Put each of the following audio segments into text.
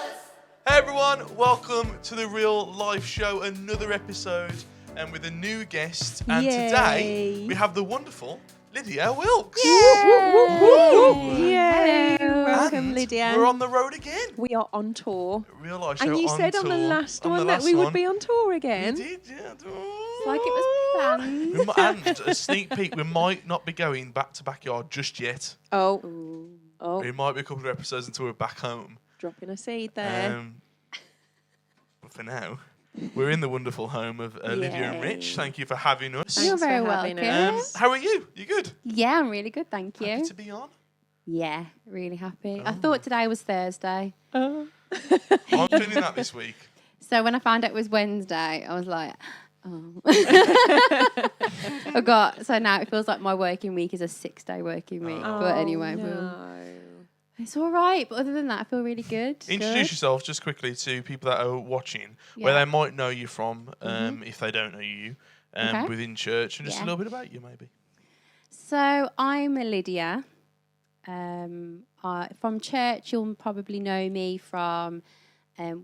Hey everyone, welcome to the Real Life Show, another episode, and with a new guest. And today we have the wonderful Lydia Wilkes. Yay! Welcome, And Lydia. we're on the road again. We are on tour. Real Life Show And you on said tour. on the last one that we would be on tour again. We did, yeah. It's like it was planned. And a sneak peek, we might not be going back to backyard just yet. Oh, It might be a couple of episodes until we're back home. dropping a seed there. But for now, we're in the wonderful home of Lydia and Rich. Thank you for having us. Thanks You're for very having welcome. us. How are you? You good? Yeah, I'm really good, thank you. Happy to be on? Yeah, really happy. I thought today was Thursday. I'm feeling that this week. So when I found out it was Wednesday, I was like, oh. So now it feels like my working week is a 6-day working week. But anyway, it's all right. But other than that, I feel really good. Introduce yourself just quickly to people that are watching, where they might know you from, if they don't know you, within church, and just a little bit about you, maybe. So I'm Lydia. From church, you'll probably know me from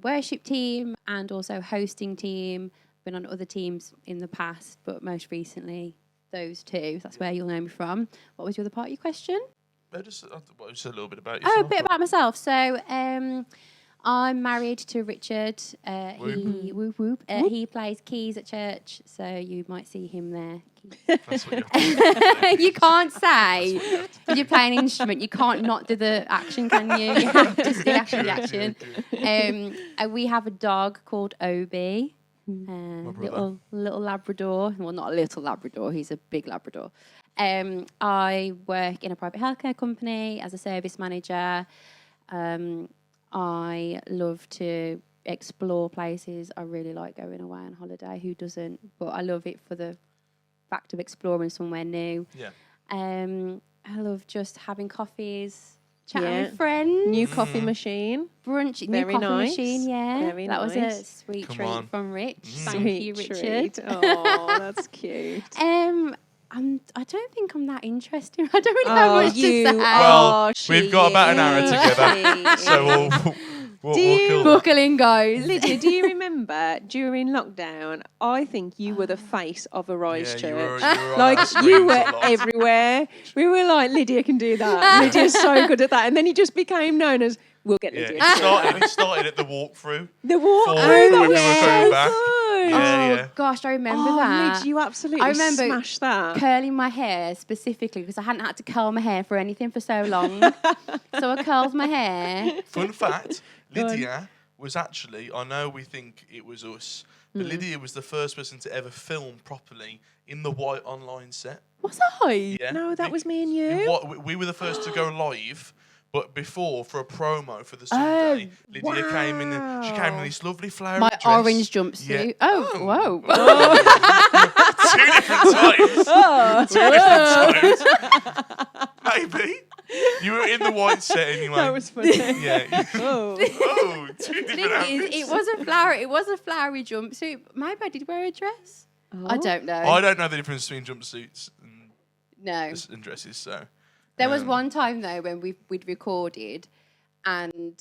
worship team and also hosting team. Been on other teams in the past, but most recently those two. That's where you'll know me from. What was the other part of your question? Just a little bit about yourself. Oh, a bit about myself. So I'm married to Richard. He plays keys at church, so you might see him there. That's what you You can't say if you play an instrument, you can't not do the action, can you? You have to still after the action. We have a dog called Obi, little Labrador. Well, not a little Labrador. He's a big Labrador. I work in a private healthcare company as a service manager. I love to explore places. I really like going away on holiday. Who doesn't? But I love it for the fact of exploring somewhere new. Yeah. I love just having coffees, chatting with friends. New coffee machine. Brunch, Very new coffee nice. machine, yeah. Very that was nice. a sweet Come treat on. from Rich. Thank Sweet you, Richard. treat. Oh, that's cute. I don't think I'm that interesting. I don't really know much to say. Well, we've got about an hour together, so we'll kill that. Buckle in, guys. Lydia, do you remember during lockdown, I think you were the face of Arise Yeah, you were Church. on Like, our screens you a were lot. everywhere. We were like, Lydia can do that. Lydia's so good at that. And then you just became known as, we'll get Lydia. Yeah, it started at the walkthrough. The walk. For Oh, when that we were was going so back. good. Yeah. Gosh, I remember Oh, that. Lyd, you absolutely I remember smashed that. curling my hair specifically because I hadn't had to curl my hair for anything for so long. So I curled my hair. Fun fact, Lydia was actually, I know we think it was us, but Lydia was the first person to ever film properly in the white online set. Was I? Yeah. No, that was me and you. We were the first to go live, but before, for a promo for the Sunday, Lydia came in. She came in this lovely flowery My dress. orange jumpsuit. Yeah. Oh, whoa. Two different times. Maybe. You were in the white set anyway. That was funny. Yeah. Oh. Two different Thing is, outfits. it was a flowery jumpsuit. Maybe I did wear a dress. I don't know. I don't know the difference between jumpsuits No. and dresses, so. There was one time though when we'd recorded, and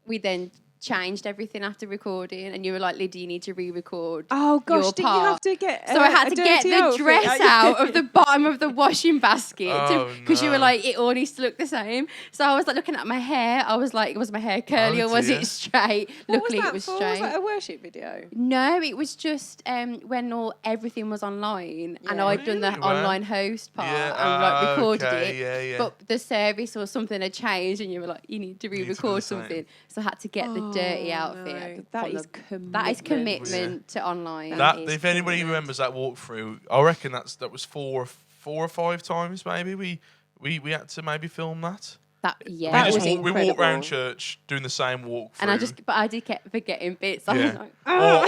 we then changed everything after recording, and you were like, Lydia, you need to re-record. Oh gosh, your did you part. have to get? So I had to get dirty the outfit dress out of the bottom of the washing basket Oh, because you were no. like, it all needs to look the same. So I was like looking at my hair. I was like, was my hair curly or was dear. it straight? What Luckily, was that it was for? straight. Was that a worship video? No, it was just when everything was online and Yeah. I'd done the Really? Wow. online host part Yeah, and like recorded okay, it. yeah. But the service or something had changed and you were like, you need to do the re-record same. something. So I had to get the dirty outfit. No, from that is the- commitment. That is commitment to online. That, is if anybody commitment. remembers that walkthrough, I reckon that was four or five times maybe we had to maybe film that. That yeah. That we was we walked incredible. around church doing the same walkthrough. And I did keep forgetting bits. I was Yeah. like,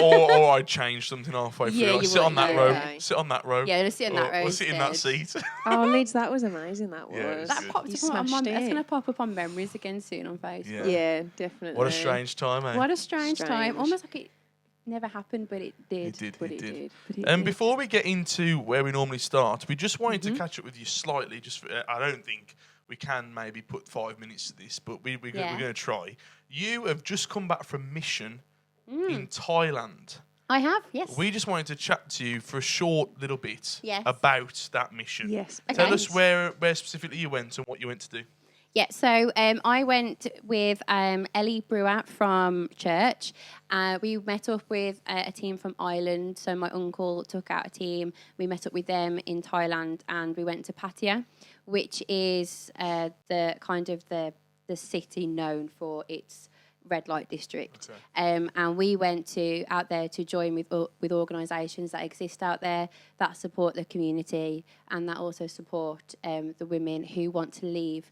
or I'd change something halfway through. Yeah, Like, you sit on would, that yeah, row. yeah. Sit on that row. yeah, let's sit in that row. Or sit in that instead. seat. Oh, Lids, that was amazing. That was. Yeah, it was That good. popped You up on smashed That's it. going to pop up on memories again soon on Facebook. Yeah, definitely. What a strange time, eh? What a strange time. Strange. Almost like it never happened, but it did. It did. But It did. But it And did. before we get into where we normally start, we just wanted Mm-hmm. to catch up with you slightly. Just I don't think we can maybe put 5 minutes to this, but we're going to try. You have just come back from mission in Thailand. I have, yes. We just wanted to chat to you for a short little bit Yes. about that mission. Yes. Tell Okay. us where specifically you went and what you went to do. Yeah, so I went with Ellie Brewer from church. We met up with a team from Ireland. So my uncle took out a team. We met up with them in Thailand, and we went to Pattaya, which is the kind of the city known for its red light district. Okay. And we went out there to join with organisations that exist out there that support the community and that also support the women who want to leave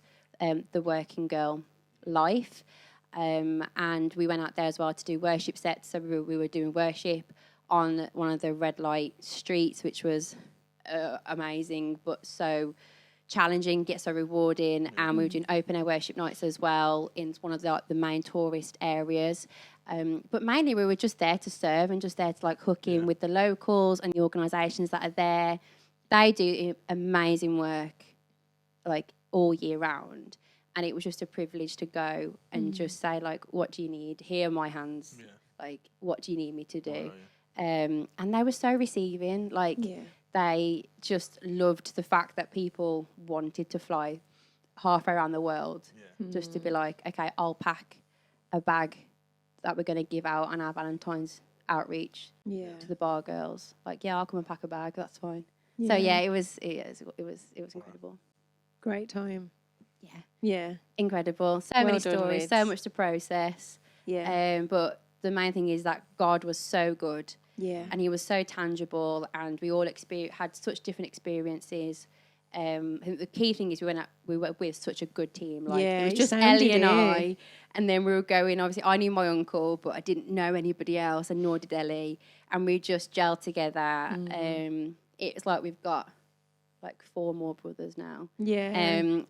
the working girl life. And we went out there as well to do worship sets. So we were doing worship on one of the red light streets, which was amazing, but so challenging, yet so rewarding. And we were doing open air worship nights as well in one of the main tourist areas. But mainly we were just there to serve and just there to like hook in with the locals and the organisations that are there. They do amazing work like all year round. And it was just a privilege to go and just say like, what do you need? Here are my hands. Yeah. Like, what do you need me to do? Oh, yeah. And they were so receiving. Like, they just loved the fact that people wanted to fly halfway around the world just to be like, okay, I'll pack a bag that we're going to give out on our Valentine's outreach to the bar girls. Like, yeah, I'll come and pack a bag. That's fine. Yeah. So yeah, it was incredible. Great time. Yeah, Yeah. incredible. So Well many done, stories, Lids. so much to process. Yeah. But the main thing is that God was so good. Yeah. And he was so tangible, and we all had such different experiences. I think the key thing is we were with such a good team. Like Yeah, it was it just sounded Ellie and it. I, and then we were going. Obviously, I knew my uncle, but I didn't know anybody else, and nor did Ellie. And we just gelled together. It was like we've got like 4 more brothers now. Yeah.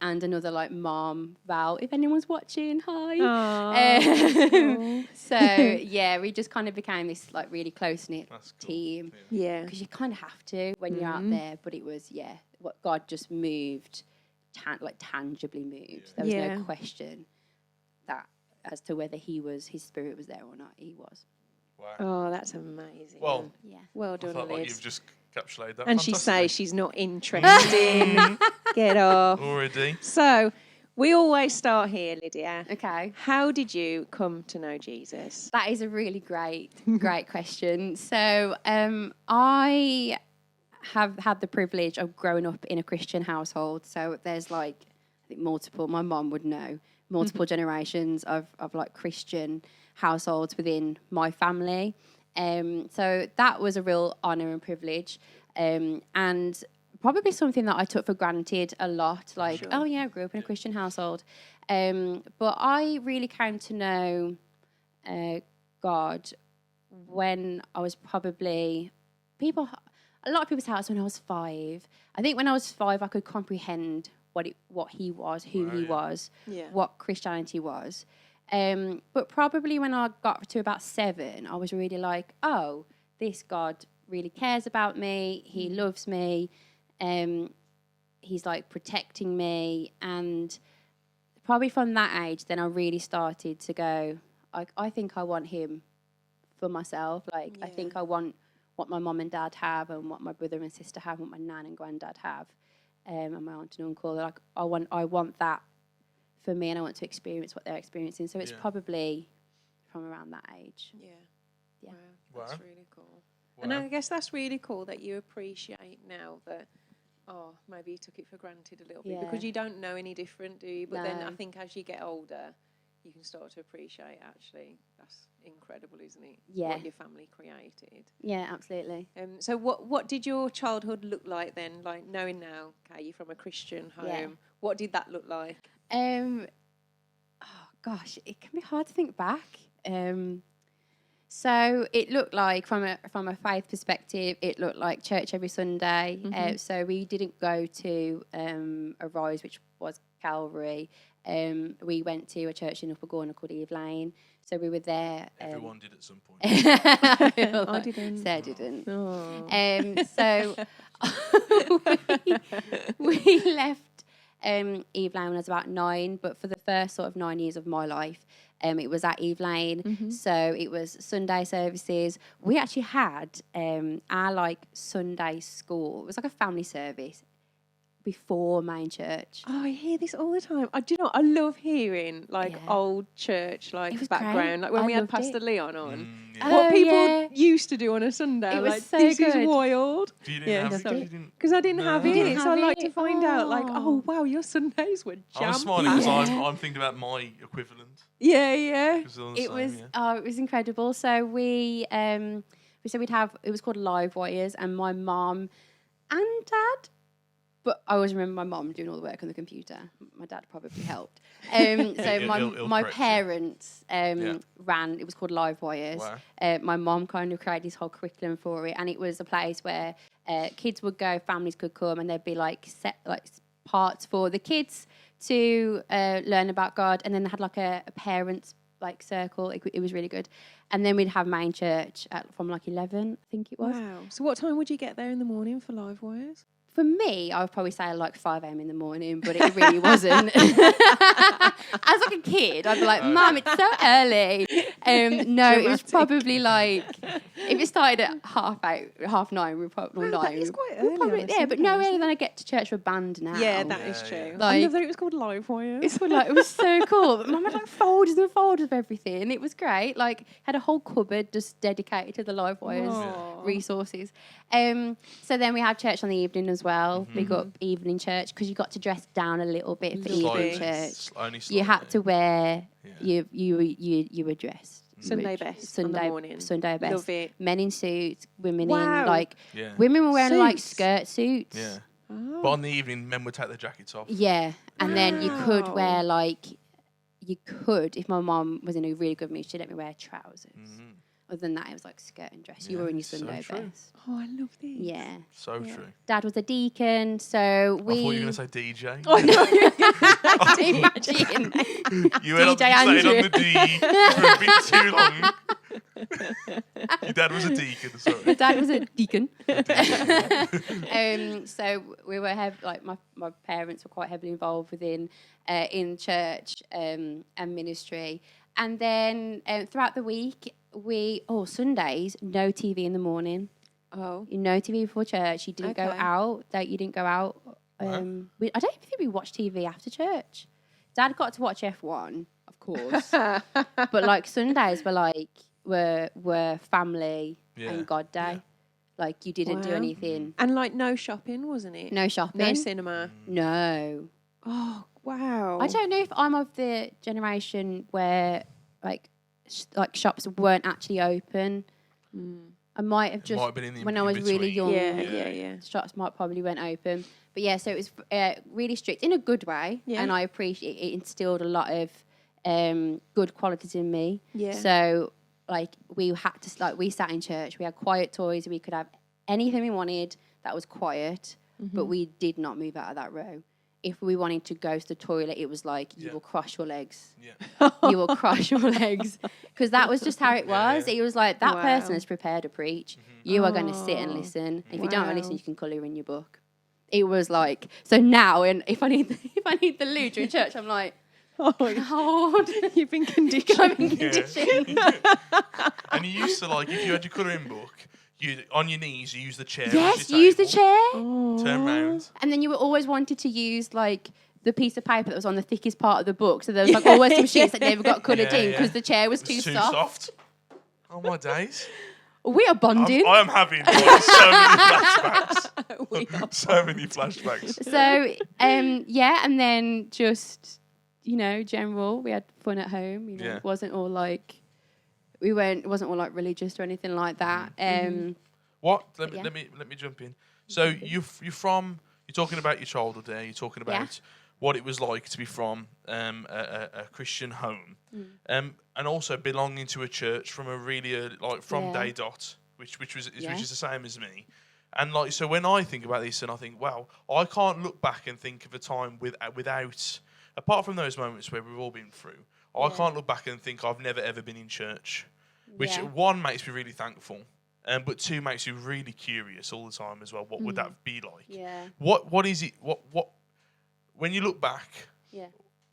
And another like mom, Val. If anyone's watching, hi. Aw. So yeah, we just kind of became this like really close knit That's cool. team Yeah. because you kind of have to when you're out there. But it was what God just moved, tangibly moved. There was Yeah. no question that as to whether his spirit was there or not. He was. Wow. Oh, that's amazing. Well, Yeah. well I done, felt like Liz. you've just encapsulated that. And she fantastically. says she's not interested. Get off. Already. So, we always start here, Lydia. Okay. How did you come to know Jesus? That is a really great question. So I have had the privilege of growing up in a Christian household. So there's like, I think multiple, my mom would know, multiple generations of like Christian households within my family. So that was a real honour and privilege. And probably something that I took for granted a lot. Like, Sure. oh yeah, I grew up in a Christian household. But I really came to know God when I was probably a lot of people's house when I was 5. I think when I was 5, I could comprehend what he was, who he was, what Christianity was. But probably when I got to about 7, I was really like, oh, this God really cares about me. He loves me. He's like protecting me. And probably from that age, then I really started to go, I think I want him for myself. Like, I think I want what my mum and dad have and what my brother and sister have, what my nan and granddad have, and my aunt and uncle. Like, I want that for me, and I want to experience what they're experiencing. So it's probably from around that age. Yeah. Yeah. Wow. That's Wow. really cool. And I guess that's really cool that you appreciate now that, maybe you took it for granted a little bit because you don't know any different, do you? But then I think as you get older, you can start to appreciate, actually, that's incredible, isn't it? Yeah. What your family created. Yeah, absolutely. So what did your childhood look like then? Like, knowing now, okay, you're from a Christian home. Yeah. What did that look like? Oh gosh, it can be hard to think back. So it looked like, from a faith perspective, it looked like church every Sunday. So we didn't go to a Rise, which was Calvary. We went to a church in Upper Gorner called Eve Lane. So we were there. Everyone did at some point. I didn't. Sarah didn't. Oh. So we left Eve Lane when I was about 9, but for the first sort of 9 years of my life, it was at Eve Lane. So it was Sunday services. We actually had our like Sunday school. It was like a family service before main church. Oh, I hear this all the time. Do you know what? I love hearing old church background. Great. Like when I we had loved Pastor it. Leon on. Yeah. What people used to do on a Sunday. It was like, so this good. is wild. You didn't have sorry. it? Because I didn't have it. didn't So I have like it? to find out, like, Oh. oh, wow, your Sundays were I'm jam. smiling because Yeah. I'm thinking about my equivalent. Yeah. 'Cause they're all the It same, was yeah. it was incredible. So we said we'd have, it was called Live Wires, and my mum and dad, but I always remember my mum doing all the work on the computer. My dad probably helped. So He'll my correct you. parents ran. It was called Live Wires. Wow. My mum kind of created this whole curriculum for it, and it was a place where kids would go, families could come, and there'd be like set like parts for the kids to learn about God, and then they had like a parents like circle. It was really good, and then we'd have main church from like 11, I think it was. Wow. So what time would you get there in the morning for Live Wires? For me, I would probably say like 5 a.m. in the morning, but it really wasn't. As like a kid, I'd be like, Mum, it's so early. No, it was probably like, if it started at 8:30, 9:30, we probably Wow, that is quite early on a yeah, but no Sunday, earlier than I get to church for band now. Yeah, that is Yeah, true. yeah. I love Like- that it was called Live Wires. It's like, it was so cool. But Mum had like folders and folders of everything. It was great. Like, had a whole cupboard just dedicated to the Live Wires Aw. resources. So then we had church on the evening as well. We got evening church because you got to dress down a little bit for Lovely. evening church. Only You had slightly. to wear Yeah. you were dressed. Sunday You were best on the morning. Sunday best. Love it. Men in suits, women Wow. in like Yeah. women were wearing like Suits? skirt suits. Yeah. Oh. But on the evening, men would take their jackets off. Yeah, and then you could Wow. wear like, you could, if my mum was in a really good mood, she'd let me wear trousers. Mhm. Other than that, it was like skirt and dress. You Yeah, wyour so Sunday true. best. Oh, I love this. Yeah. So true. Dad was a deacon, so I we. thought you were going to say DJ. Oh, no, you're Imagine. You went on, DJ you stayed on Andrew. the D for a bit too long. Your dad was a deacon, sorry. Dad was a deacon. So we were my parents were quite heavily involved within in church and ministry, and then throughout the week Sundays no TV in the morning. Oh. No TV before church. You didn't go Okay. out. You didn't go out. I don't think we watched TV after church. Dad got to watch F1, of course, but like Sundays were family Yeah, and God day. yeah. Like you didn't do Wow. anything. And like no shopping, wasn't it? No shopping. No cinema. No. Oh, wow. I don't know if I'm of the generation where like shops weren't actually open. I might have just Might have been in the when I was really in-between. young. Yeah. Shops might probably went open, but yeah. So it was really strict in a good way, Yeah. and I appreciate it. Instilled a lot of good qualities in me. Yeah. So like we had to we sat in church. We had quiet toys. We could have anything we wanted that was quiet, but we did not move out of that row. If we wanted to go to the toilet, it was like, you Yeah. will cross your legs. Yeah. You will cross your legs. Because that was just how it was. Yeah. It was like, that Wow. person has prepared to preach. You are going to sit and Oh, listen. If you don't want to wow. listen, you can colour in your book. It was like, so now, and if I need the loo during church, I'm like, Oh, hold. you've been conditioned. I'm in condition. And you used to, like, if you had your colouring book, you on your knees, you use the chair. as Yes, your use the table, chair. Oh. Turn round. And then you were always wanted to use like the piece of paper that was on the thickest part of the book. So there was like always some sheets that never got coloured Yeah, in yeah. because the chair was It's too too soft. soft. Oh, my days. We are bonding. I am having like, so many flashbacks. We are So many flashbacks. So yeah, and then just general. We had fun at home. Yeah. It wasn't all like it wasn't all like religious or anything like that. What? Yeah. Let me jump in. So you're talking about your childhood there. You're talking about what it was like to be from a Christian home, and also belonging to a church from a really from day dot, which is the same as me. And like, so when I think about this, and I think, wow, I can't look back and think of a time without, apart from those moments where we've all been through, I can't look back and think I've never ever been in church, which one makes me really thankful, but two makes you really curious all the time as well. What would that be like? Yeah. What is it? What when you look back, Yeah.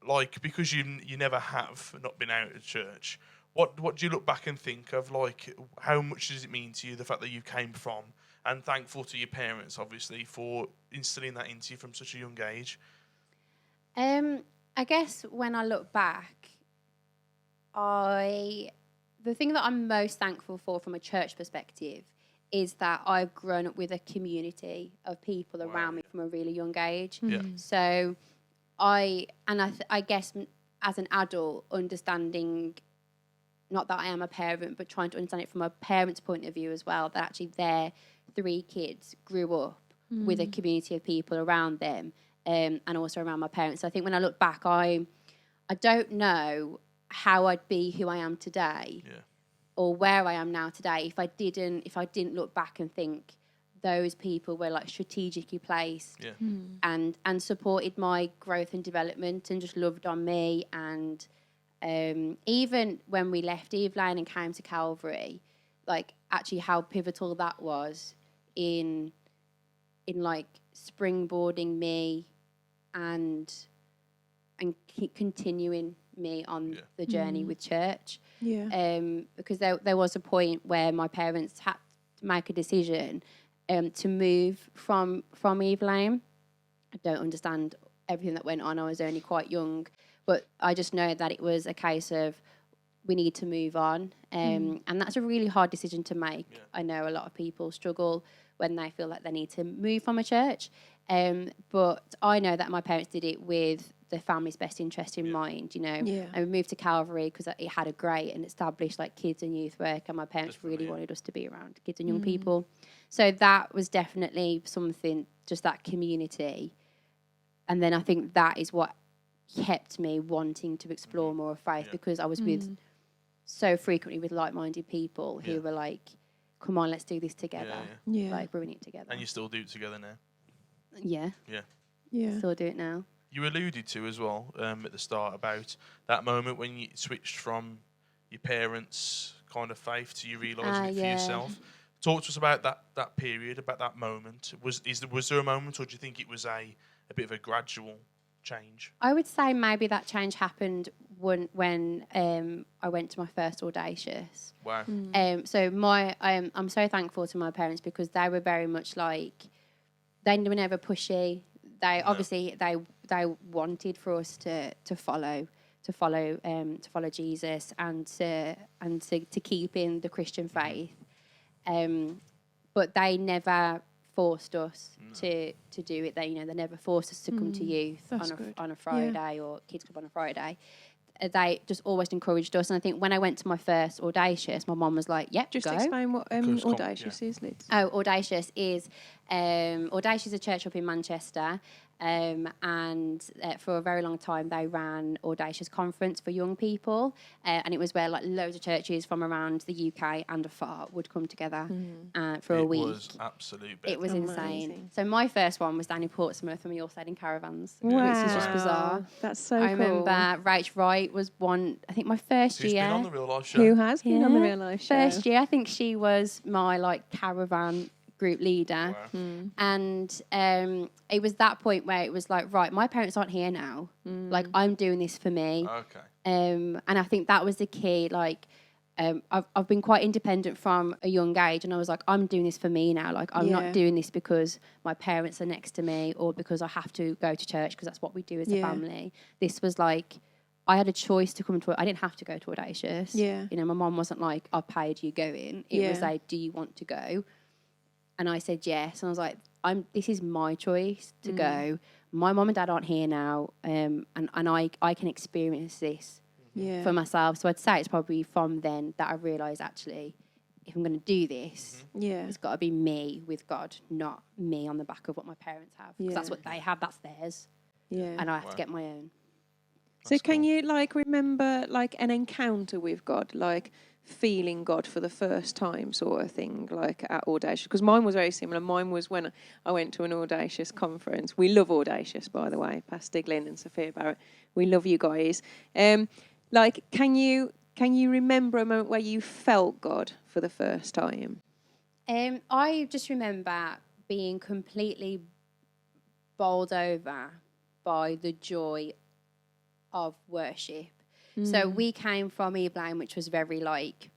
like, because you never have not been out of church, what do you look back and think of, like, how much does it mean to you, the fact that you came from, and thankful to your parents, obviously, for instilling that into you from such a young age? I guess when I look back, the thing that I'm most thankful for from a church perspective is that I've grown up with a community of people around me from a really young age. Yeah. So I guess as an adult, understanding, not that I am a parent, but trying to understand it from a parent's point of view as well, that actually their 3 kids grew up with a community of people around them, and also around my parents. So I think when I look back, I don't know how I'd be who I am today, or where I am now today if I didn't look back and think those people were like strategically placed and supported my growth and development and just loved on me. And even when we left Eve Lane and came to Calvary, like actually how pivotal that was in like springboarding me and continuing me on the journey with church. Because there was a point where my parents had to make a decision to move from Eve Lane. I don't understand everything that went on. I was only quite young, but I just know that it was a case of we need to move on, and that's a really hard decision to make. I know a lot of people struggle when they feel like they need to move from a church, but I know that my parents did it with the family's best interest in mind, and we moved to Calvary because it had a great and established like kids and youth work, and my parents really wanted us to be around kids and young people. So that was definitely something, just that community. And then I think that is what kept me wanting to explore more of faith, because I was with so frequently with like-minded people who were like, come on, let's do this together. Like, we're in it together. And you still do it together now? Yeah. Still do it now. You alluded to as well at the start about that moment when you switched from your parents' kind of faith to you realising it for yourself. Talk to us about that period, about that moment. Was there a moment, or do you think it was a bit of a gradual change? I would say maybe that change happened when I went to my first Audacious. Wow. So I'm so thankful to my parents, because they were very much like, they were never pushy. They obviously they wanted for us to follow Jesus and to keep in the Christian faith, but they never forced us to do it. They never forced us to come to youth on a Friday or kids club on a Friday. They just always encouraged us. And I think when I went to my first Audacious, my mom was like, "Yep, just go." Explain what Audacious is, Liz. Oh, Audacious is a church up in Manchester, and for a very long time they ran Audacious Conference for young people, and it was where like loads of churches from around the UK and afar would come together for a week. It was absolute. It was insane. So my first one was down in Portsmouth, and we all stayed in caravans. Wow, which is just bizarre. That's so I cool. remember Rach Wright was one. I think my first Who's year. been on the Real Life Show? Who has been on the Real Life Show? First year, I think she was my like caravan group leader. Wow. And it was that point where it was like, right, my parents aren't here now. Like, I'm doing this for me. Okay. And I think that was the key. Like, I've been quite independent from a young age, and I was like, I'm doing this for me now. Like, I'm not doing this because my parents are next to me or because I have to go to church, because that's what we do as a family. This was like, I had a choice to come to it. I didn't have to go to Audacious. My mom wasn't like, I paid you, go in. It was like, do you want to go? And I said yes. And I was like, this is my choice to go. My mom and dad aren't here now, and I can experience this for myself. So I'd say it's probably from then that I realised, actually, if I'm going to do this, it's got to be me with God, not me on the back of what my parents have. Because that's what they have, that's theirs. And I have to get my own. So can you like remember like an encounter with God, like feeling God for the first time sort of thing, like at Audacious? Because mine was very similar. Mine was when I went to an Audacious conference. We love Audacious, by the way, Pastor Glyn and Sophia Barrett. We love you guys. Like, can you remember a moment where you felt God for the first time? I just remember being completely bowled over by the joy of worship. So we came from Eve Lane, which was very like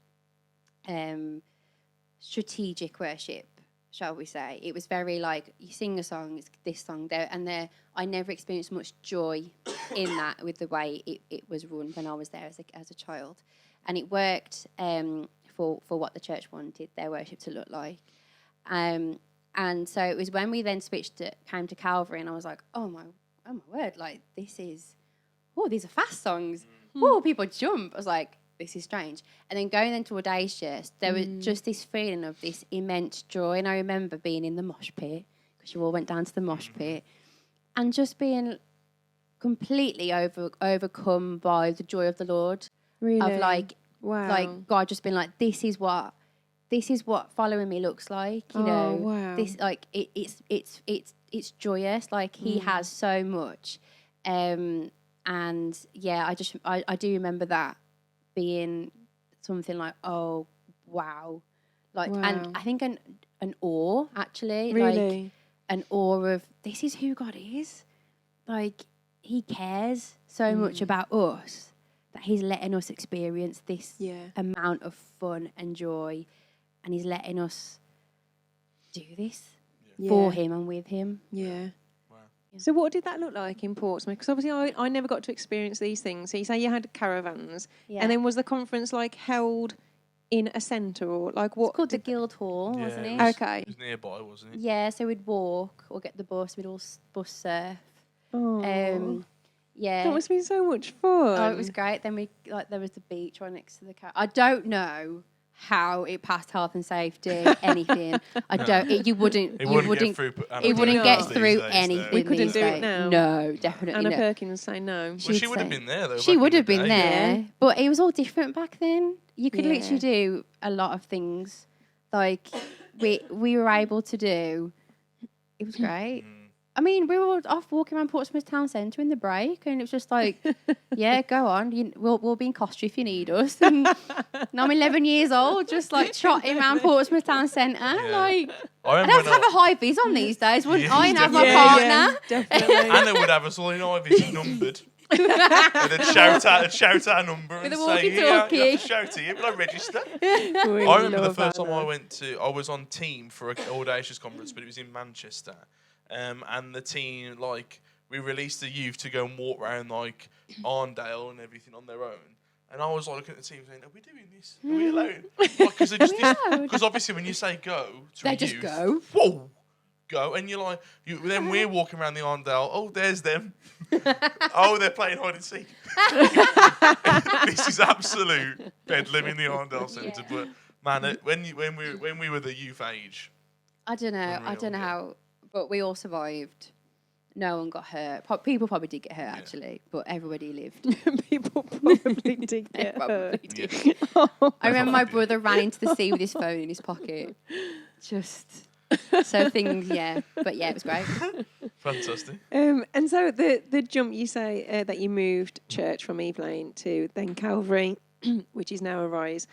strategic worship, shall we say. It was very like, you sing a song, it's this song there, and there. I never experienced much joy in that with the way it was run when I was there as a child. And it worked for what the church wanted their worship to look like. And so it was when we then came to Calvary, and I was like, oh my word, like these are fast songs. Oh, people jump. I was like, this is strange. And then going into Audacious, there was just this feeling of this immense joy. And I remember being in the mosh pit, because you all went down to the mosh pit, and just being completely overcome by the joy of the Lord. Really? Of like, wow. Like God just being like, this is what following me looks like. You know, wow. This like it's joyous. Like He has so much. And yeah, I do remember that being something like, oh wow, like Wow. And I think an awe actually, Really? like an awe of this is who God is. Like He cares so much about us that He's letting us experience this amount of fun and joy, and He's letting us do this for Him and with Him. Yeah. So what did that look like in Portsmouth? Because obviously I never got to experience these things. So you say you had caravans, and then was the conference like held in a centre or like what? It's called the Guildhall, wasn't it? Okay. It was nearby, wasn't it? Yeah, so we'd walk or get the bus. We'd all bus surf. Oh. Yeah. That must be so much fun. Oh, it was great. Then there was the beach right next to the car. I don't know how it passed health and safety, anything. I don't. It wouldn't get through anything. We couldn't do days. it now. No, definitely Anna not. Perkins say no. Well, she would have been there though. She would have been there, Yeah. but it was all different back then. You could literally do a lot of things. Like we were able to do. It was great. I mean, we were off walking around Portsmouth town centre in the break, and it was just like, yeah, go on. We'll be in costume if you need us. And I'm 11 years old, just like trotting around Portsmouth town centre. Yeah. Like, I'd have to have a high vis on these days, wouldn't I? And have my partner. Yeah, definitely. Anna would have us all in Ivy's numbered. And then shout out a number with and a say, you have to shout it, but I register. I remember the first time I was on team for an Audacious conference, but it was in Manchester. And the team, like, we released the youth to go and walk around, like, Arndale and everything on their own. And I was like looking at the team saying, are we doing this? Are we alone? Because obviously when you say go to they a just youth, go. Whoa, go. And you're like, then we're walking around the Arndale, oh, there's them. Oh, they're playing hide and seek. This is absolute bedlam in the Arndale Centre. But, man, when we were the youth age. I don't know how... But we all survived. No one got hurt. People probably did get hurt, actually, but everybody lived. People probably did get hurt. I remember my brother ran into the sea with his phone in his pocket. Just so things, But yeah, it was great. Fantastic. And so the jump, you say that you moved church from Eve Lane to then Calvary, which is now Arise.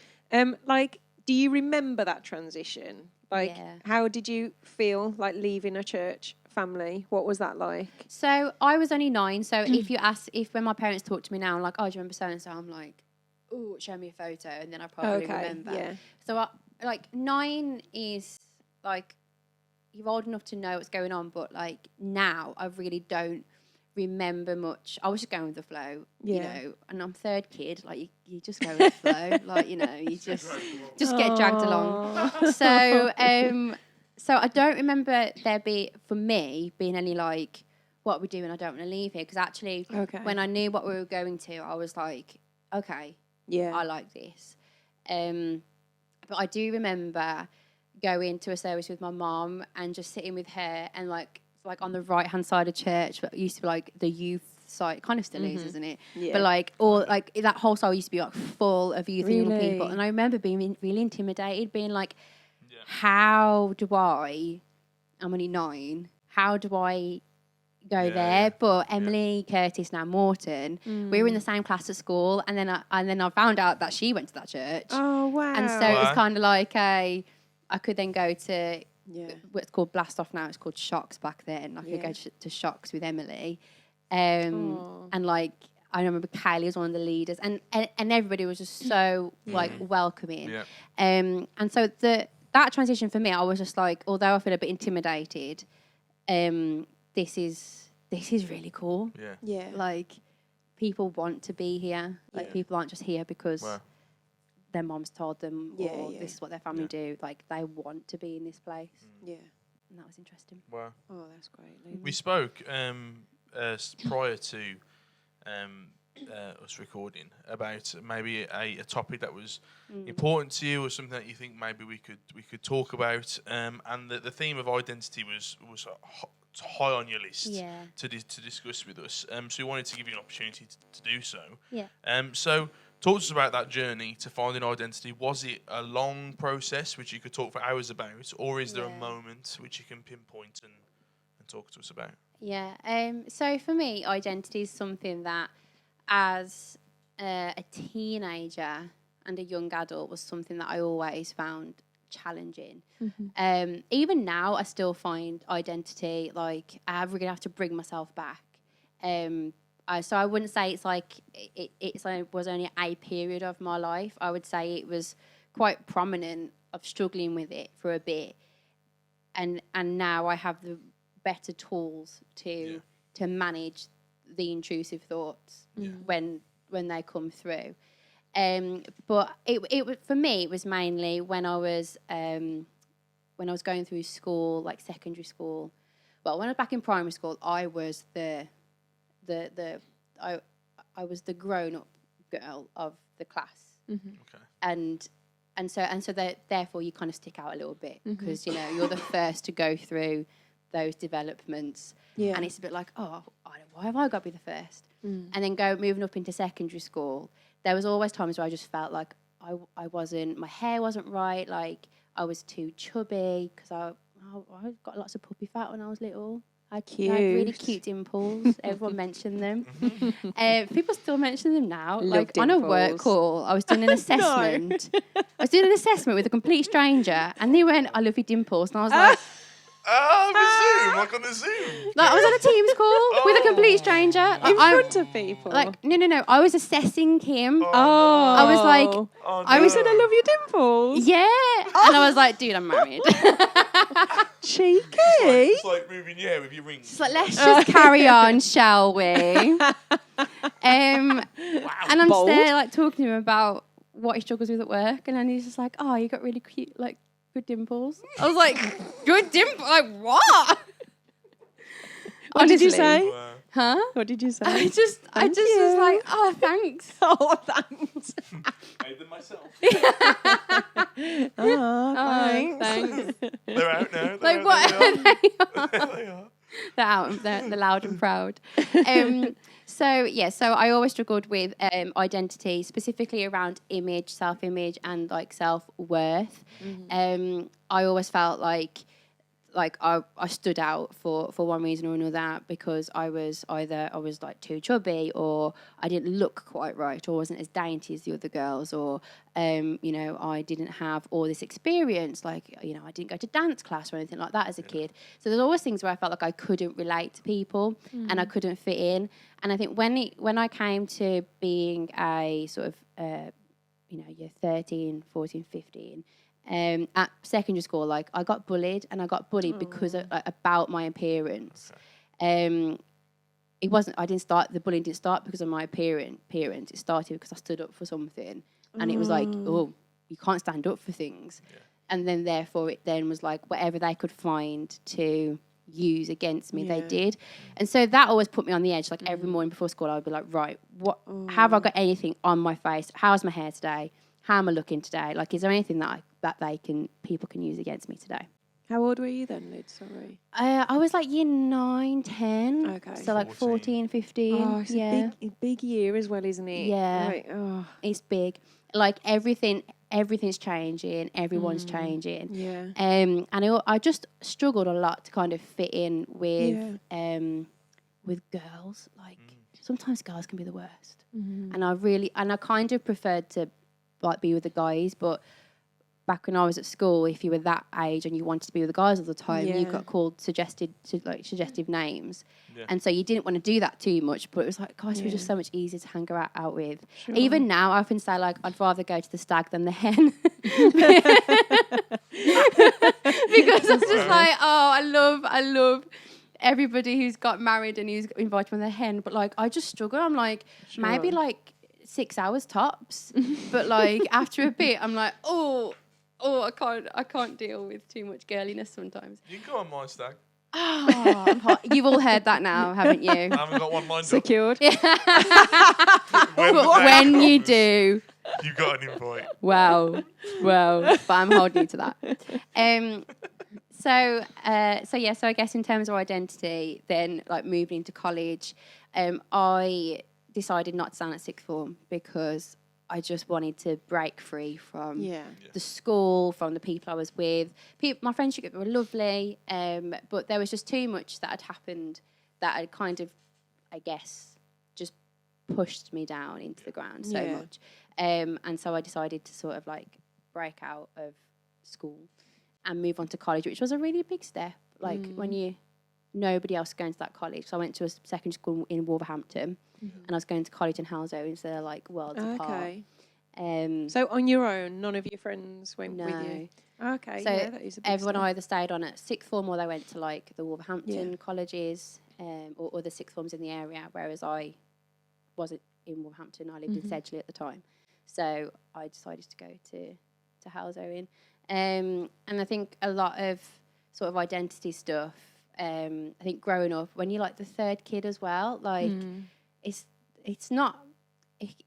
Like, do you remember that transition? Like, how did you feel like leaving a church family? What was that like? So I was only 9. So if when my parents talk to me now, I'm like, oh, do you remember so and so? I'm like, oh, show me a photo, and then I probably remember. Yeah. So 9 is like you're old enough to know what's going on, but like now I really don't remember much. I was just going with the flow, you know, and I'm third kid, like you just go with the flow, like, you know, you just get dragged along. So I don't remember for me being any like, what are we doing? I don't want to leave here, because actually when I knew what we were going to, I was like, okay, I like this. But I do remember going to a service with my mom and just sitting with her, and like on the right hand side of church, but it used to be like the youth side, kind of still is, isn't it? Yeah. But like that whole side used to be like full of youth and young people, and I remember being really intimidated, being like, how do I'm only 9, how do I go there? But Emily, Curtis, now Morton, we were in the same class at school, and then I found out that she went to that church. Oh wow! And so it was kind of like I could then go to what's called Blast Off now. It's called Shocks back then. I could go to Shocks with Emily. And like I remember Kylie was one of the leaders, and everybody was just so like welcoming. Yeah. And so that transition for me, I was just like, although I feel a bit intimidated, this is really cool. Yeah. Yeah. Like people want to be here. Like people aren't just here because their moms told them or this is what their family do. Like they want to be in this place. Yeah. And that was interesting. Wow. Oh, that's great. We spoke prior to us recording about maybe a topic that was important to you, or something that you think maybe we could talk about. And the theme of identity was high on your list to discuss with us. So we wanted to give you an opportunity to do so. Yeah. So talk to us about that journey to finding identity. Was it a long process which you could talk for hours about, or is there a moment which you can pinpoint and talk to us about? Yeah. So for me, identity is something that, as a teenager and a young adult, was something that I always found challenging. Even now, I still find identity like I really have to bring myself back. So I wouldn't say it's like it was only a period of my life. I would say it was quite prominent of struggling with it for a bit, and now I have the better tools to manage the intrusive thoughts when they come through. But it for me, it was mainly when I was going through school, like secondary school. Well, when I was back in primary school, I was I was the grown-up girl of the class. Okay. And so therefore you kind of stick out a little bit because you're the first to go through those developments, and it's a bit like, oh, why have I got to be the first? And then moving up into secondary school, there was always times where I just felt like my hair wasn't right, like I was too chubby because I got lots of puppy fat when I was little. I had really cute dimples. Everyone mentioned them. People still mention them now. Like on a work call, I was doing an assessment. I was doing an assessment with a complete stranger, and they went, "I love your dimples," and I was like. Zoom, like on the Zoom. Like I was on a Teams call with a complete stranger. In front of people. Like, no. I was assessing him. I was like, I said, I love your dimples. Yeah. And I was like, dude, I'm married. Cheeky. It's like moving your hair with your rings. She's like, let's just carry on, shall we? And I'm Bold. there like talking to him about what he struggles with at work, and then he's just like, oh, you got really cute, like, good dimples. I was like, good dimple? Like, what? What did you say? Huh? What did you say? I just was like, oh, thanks. Oh, thanks. Made them myself. Thanks. They're out now. Like, what? They are. They're out. They're loud and proud. So I always struggled with identity, specifically around image, self-image, and like self-worth. I always felt like I stood out for one reason or another because I was like too chubby, or I didn't look quite right, or wasn't as dainty as the other girls, or I didn't have all this experience, like I didn't go to dance class or anything like that as a kid. So there's always things where I felt like I couldn't relate to people and I couldn't fit in. And I think when I came to being a sort of you're 13, 14, 15. At secondary school, like I got bullied, and I got bullied because of, about my appearance. Okay. The bullying didn't start because of my appearance. It started because I stood up for something, and it was like, oh, you can't stand up for things, and then therefore it then was like whatever they could find to use against me, they did, and so that always put me on the edge. Like every morning before school, I would be like, right, what? Have I got anything on my face? How's my hair today? How am I looking today? Like, is there anything that people can use against me today? How old were you then, Lyd? Sorry. I was like year 9, 10. Okay. So like 14, 15. Oh, it's a big year as well, isn't it? Yeah. Like, it's big. Like everything's changing. Everyone's changing. Yeah. And I just struggled a lot to kind of fit in with girls. Like sometimes girls can be the worst. And I kind of preferred to like be with the guys, but back when I was at school, if you were that age and you wanted to be with the guys all the time, you Yeah. got called suggestive names. Yeah. And so you didn't want to do that too much, but it was like, guys, we're Yeah. just so much easier to hang out with. Sure. Even now, I often say, like, I'd rather go to the stag than the hen. Because I'm just like, I love everybody who's got married and who's invited on the hen. But, like, I just struggle. I'm like, maybe, like, 6 hours tops. But, like, after a bit, I'm like, I can't deal with too much girliness sometimes. You can go on my stag. Oh, I'm hot. You've all heard that now, haven't you? I haven't got one lined Secured. When you do, you got an invite. well, but I'm holding you to that. So I guess in terms of identity, then like moving into college, I decided not to stand at sixth form because I just wanted to break free from the school, from the people I was with. My friendship were lovely, but there was just too much that had happened that had kind of, I guess, just pushed me down into the ground so much. And so I decided to sort of like break out of school and move on to college, which was a really big step. Like when nobody else going to that college. So I went to a secondary school in Wolverhampton. And I was going to college in Halsey, so they're like worlds apart. So on your own, none of your friends went with you? Okay, so that is a big everyone step. either stayed on at sixth form or they went to like the Wolverhampton colleges or other sixth forms in the area, whereas I wasn't in Wolverhampton. I lived in Sedgley at the time. So I decided to go to Halsey. And I think a lot of sort of identity stuff, I think growing up, when you're like the third kid as well, like it's not.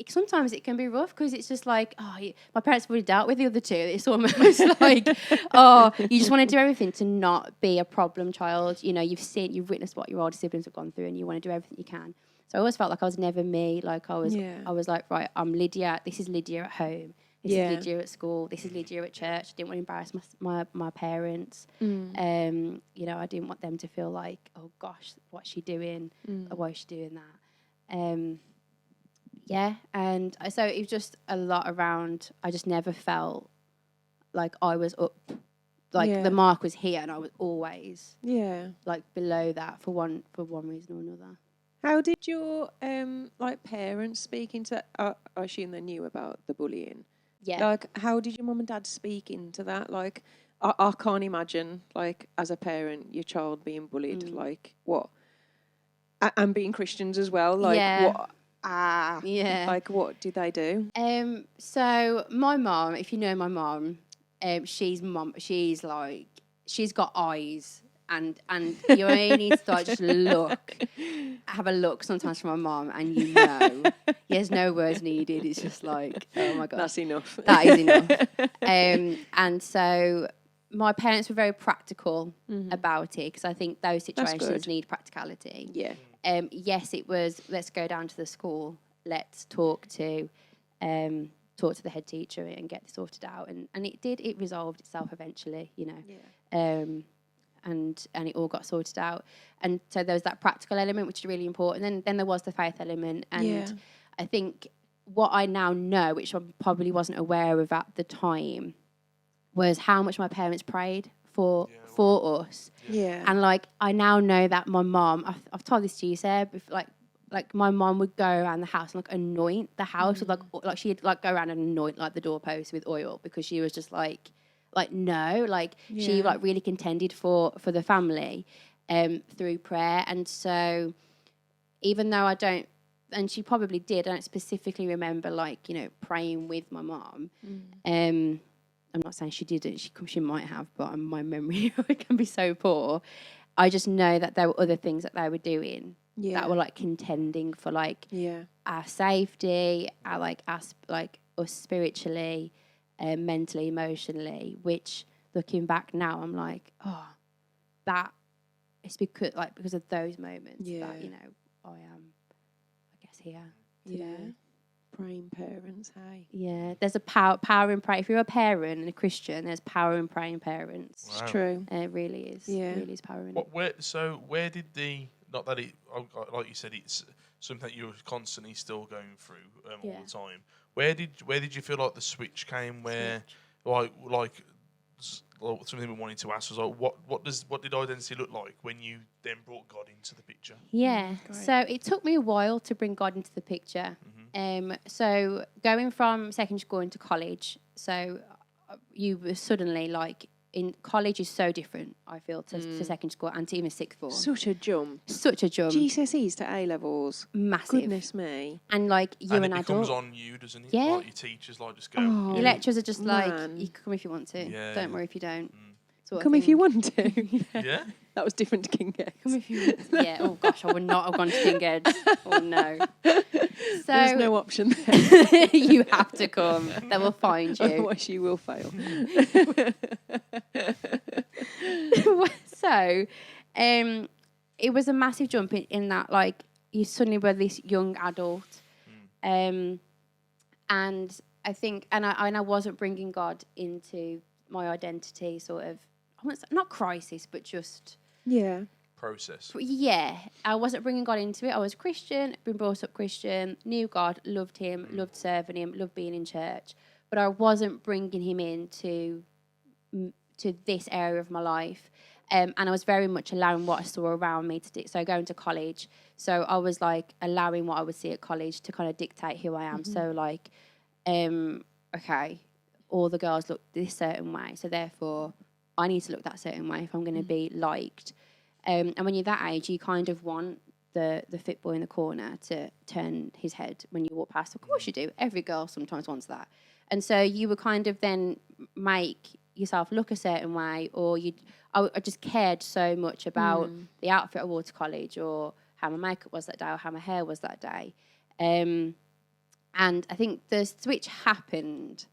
Sometimes it can be rough because it's just like, my parents have already dealt with the other two. It's almost like, you just want to do everything to not be a problem child. You know, you've witnessed what your older siblings have gone through, and you want to do everything you can. So I always felt like I was never me. Like I was like, right, I'm Lydia. This is Lydia at home. This is Lydia at school. This is Lydia at church. I didn't want to embarrass my parents. You know, I didn't want them to feel like, oh gosh, what's she doing? Or why is she doing that? And so it was just a lot around. I just never felt like I was up, like the mark was here, and I was always like below that for one reason or another. How did your like parents speak into? I assume they knew about the bullying. Yeah. Like, how did your mum and dad speak into that? Like, I can't imagine, like, as a parent, your child being bullied. Like, what? And being Christians as well. Like, what? Like, what do they do? So my mum, if you know my mum, she's like, she's got eyes, and you only need to like, just have a look sometimes from my mum, and you know, there's no words needed. It's just like, oh my god, that's enough. That is enough. And so my parents were very practical about it, because I think those situations need practicality. Yeah. Yes, it was, let's go down to the school, let's talk to the head teacher and get this sorted out. And it resolved itself eventually, you know. Yeah. And it all got sorted out. And so there was that practical element, which is really important. Then there was the faith element. And I think what I now know, which I probably wasn't aware of at the time, was how much my parents prayed for us. Yeah. And like, I now know that my mom, I've told this to you, Seb, like my mom would go around the house and like anoint the house with like she'd like go around and anoint like the doorpost with oil, because she was just like no, like she like really contended for the family through prayer. And so even though I don't, and she probably did, I don't specifically remember like, you know, praying with my mom. I'm not saying she didn't. She might have, but my memory can be so poor. I just know that there were other things that they were doing that were like contending for like our safety, us spiritually, mentally, emotionally. Which looking back now, I'm like, that it's because of those moments that, you know, I am, I guess, here today. Praying parents, hey. Yeah, there's a power in prayer. If you're a parent and a Christian, there's power in praying parents. Wow. It's true. It really is. Yeah. It really is power in it. Where did not that it, like you said, it's something that you're constantly still going through all the time. Where did you feel like the switch came where something we wanted to ask was like, what did identity look like when you then brought God into the picture? Yeah. So it took me a while to bring God into the picture. So going from secondary school into college, so you were suddenly like, in college is so different, I feel, to secondary school and to even sixth form. Such a jump. GCSEs to A-levels. Massive. Goodness me. And like, you're an adult. And it becomes on you, doesn't it? Yeah. Like your teachers just go... Your lecturers are just like, man. you can come if you want to. Don't worry if you don't. Come if you want to. Yeah? That was different to King Ed. Come if you want to. Yeah, oh gosh, I would not have gone to King Ed. Oh no. So there's no option there. you have to come. They will find you. Otherwise you will fail. So, it was a massive jump in that, like, you suddenly were this young adult. And I think, and I wasn't bringing God into my identity, sort of, not crisis, but just... Yeah. Process. Yeah. I wasn't bringing God into it. I was Christian, been brought up Christian, knew God, loved him, loved serving him, loved being in church. But I wasn't bringing him into this area of my life. And I was very much allowing what I saw around me to do. So going to college. So I was like allowing what I would see at college to kind of dictate who I am. So like, okay, all the girls look this certain way. So therefore, I need to look that certain way if I'm going to be liked. And when you're that age, you kind of want the fit boy in the corner to turn his head when you walk past. Of course you do. Every girl sometimes wants that. And so you would kind of then make yourself look a certain way, or I just cared so much about the outfit I wore to college, or how my makeup was that day, or how my hair was that day. And I think the switch happened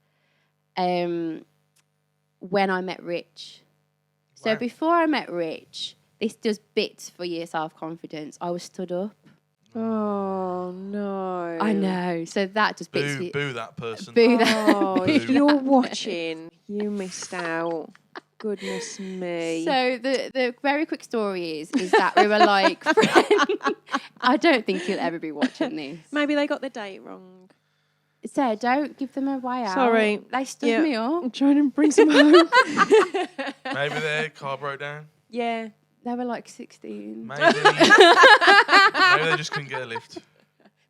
when I met Rich. So Wow. before I met Rich, this does bits for your self-confidence. I was stood up. Oh, no. I know. So that just bits for you. Boo that person. Boo that. Oh, if you're watching, you missed out. Goodness me. So the very quick story is that we were like friends. I don't think you'll ever be watching this. Maybe they got the date wrong. So don't give them a way out. Sorry. They stood me up. I'm trying to bring some home. Maybe their car broke down. Yeah. They were like 16. Maybe they just couldn't get a lift.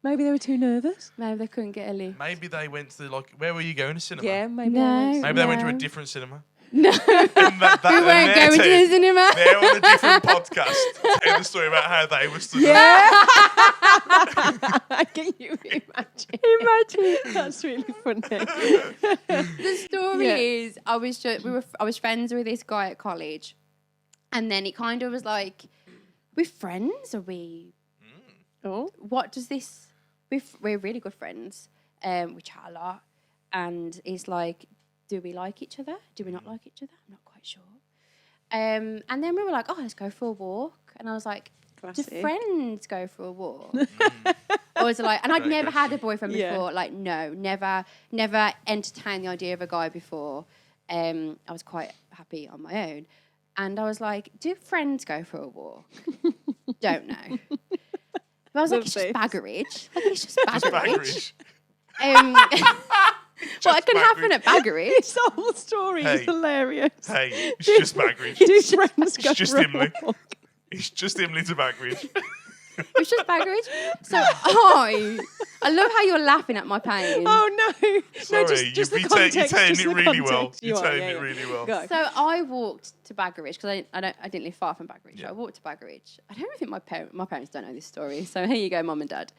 Maybe they were too nervous. Maybe they couldn't get a lift. Maybe they went to where were you going to cinema? Yeah, maybe. No. Maybe they went to a different cinema. No. We weren't going to the cinema. They're on a different podcast telling the story about how they were stood Yeah. Can you imagine? Imagine. That's really funny. The story is, I was friends with this guy at college, and then it kind of was like, we're friends, are we? Oh. What does this? We're really good friends. We chat a lot, and it's like, do we like each other? Do we not like each other? I'm not quite sure. And then we were like, oh, let's go for a walk. And I was like, Classic. do friends go for a walk? Or was it like, and I'd never had a boyfriend before. Like, no, never entertained the idea of a guy before. I was quite happy on my own. And I was like, do friends go for a walk? Don't know. But I was like, it's just baggerage. Like, it's just baggerage. What can happen at baggerage? This whole story is hilarious. Hey, it's just baggerage. Do friends go It's just for a Imley. walk? It's just Imley to baggerage. It's just baggerage. So I love how you're laughing at my pain. Oh no! Sorry, no, just the you're context. telling just it the really well. context. You're You are, telling yeah, it yeah. really well. Go. So I walked to Baggerage because I didn't live far from Baggerage. Yeah. So I walked to Baggerage. I don't think my parents don't know this story. So here you go, Mum and Dad.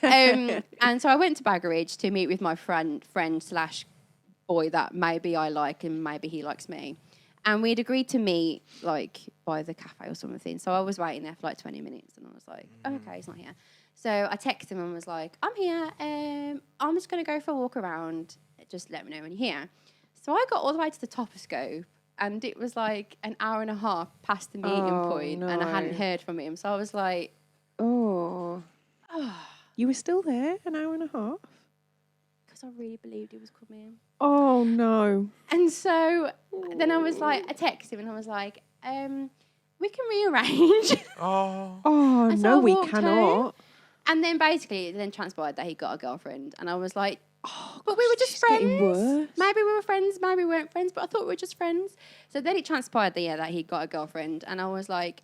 And so I went to Baggerage to meet with my friend / boy that maybe I like and maybe he likes me. And we'd agreed to meet like by the cafe or something. So I was waiting there for like 20 minutes and I was like, oh, okay, he's not here. So I texted him and was like, I'm here. I'm just going to go for a walk around. Just let me know when you're here. So I got all the way to the top of Scope and it was like an hour and a half past the meeting point and I hadn't heard from him. So I was like, oh. You were still there an hour and a half? because I really believed he was coming. Oh, no. And so then I was like, I texted him and I was like, we can rearrange. Oh. And so no, I we walked cannot. home. And then basically, it then transpired that he got a girlfriend. And I was like, But we were just getting friends. worse. Maybe we were friends, maybe we weren't friends, but I thought we were just friends. So then it transpired that he got a girlfriend, and I was like,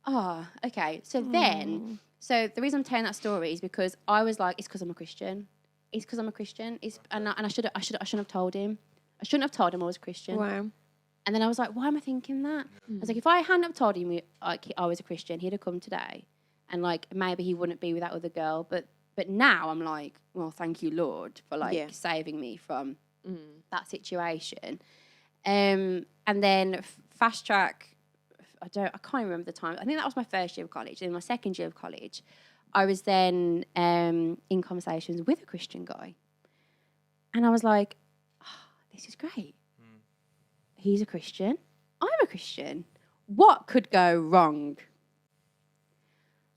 oh, okay. So then, so the reason I'm telling that story is because I was like, it's because I'm a Christian. It's because I'm a Christian. And I shouldn't have told him. I shouldn't have told him I was a Christian. Wow. And then I was like, why am I thinking that? I was like, if I hadn't have told him I was a Christian, he'd have come today, and like maybe he wouldn't be with that other girl. But now I'm like, well, thank you, Lord, for like saving me from that situation. And then fast track, I can't remember the time. I think that was my first year of college. In my second year of college, I was then in conversations with a Christian guy. And I was like, this is great. He's a Christian. I'm a Christian. What could go wrong?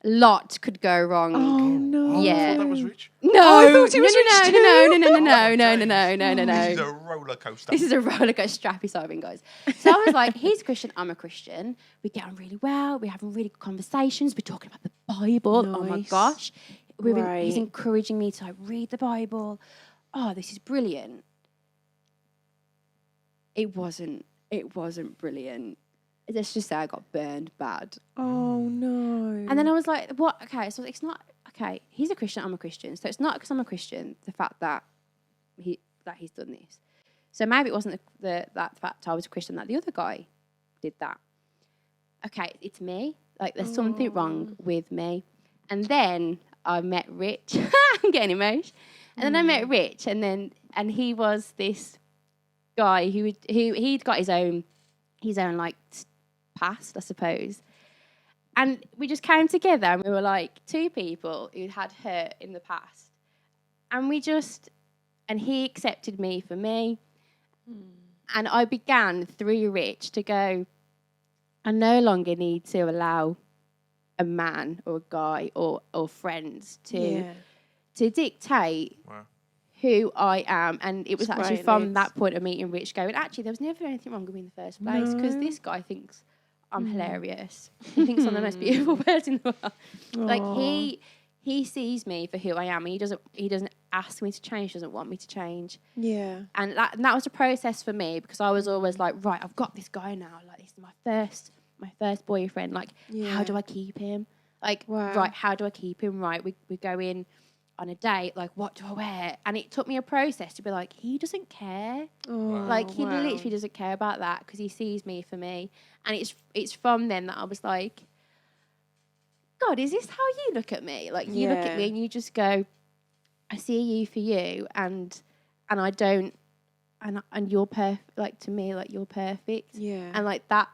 A lot could go wrong. Oh, no. Yeah. I thought that was Rich. No, I thought he was no. This is a roller coaster. This is a roller coaster. Strap yourself in, guys. So I was like, he's a Christian, I'm a Christian. We get on really well. We're having really good conversations. We're talking about the Bible. Nice. Oh my gosh. He's encouraging me to like, read the Bible. Oh, this is brilliant. It wasn't brilliant. Let's just say I got burned bad. Oh, no. And then I was like, what? Okay, so it's not, okay, he's a Christian, I'm a Christian. So it's not because I'm a Christian, the fact that he's done this. So maybe it wasn't that fact I was a Christian that the other guy did that. Okay, it's me. Like, there's something wrong with me. And then I met Rich. I'm getting emotional. And then I met Rich, and he was this guy he'd got his own like past, I suppose. And we just came together, and we were like two people who had hurt in the past. And he accepted me for me. And I began through Rich to go, I no longer need to allow a man or a guy or friends to dictate who I am. And it was That's actually great, from Liz. that point of meeting Rich going, actually, there was never anything wrong with me in the first place, because this guy thinks I'm hilarious. He thinks I'm the most beautiful person in the world. Like, he sees me for who I am, and he doesn't ask me to change, doesn't want me to change. Yeah. And that was a process for me, because I was always like, right, I've got this guy now. Like, this is my first boyfriend. Like, how do I keep him? Like, right, how do I keep him? Right, we go in on a date, like, what do I wear? And it took me a process to be like, he doesn't care. Like, he literally doesn't care about that, because he sees me for me. And it's from then that I was like, God, is this how you look at me? Like, you look at me and you just go, I see you for you, and I don't, and you're perfect. Like, to me, like, you're perfect. Yeah. And like that,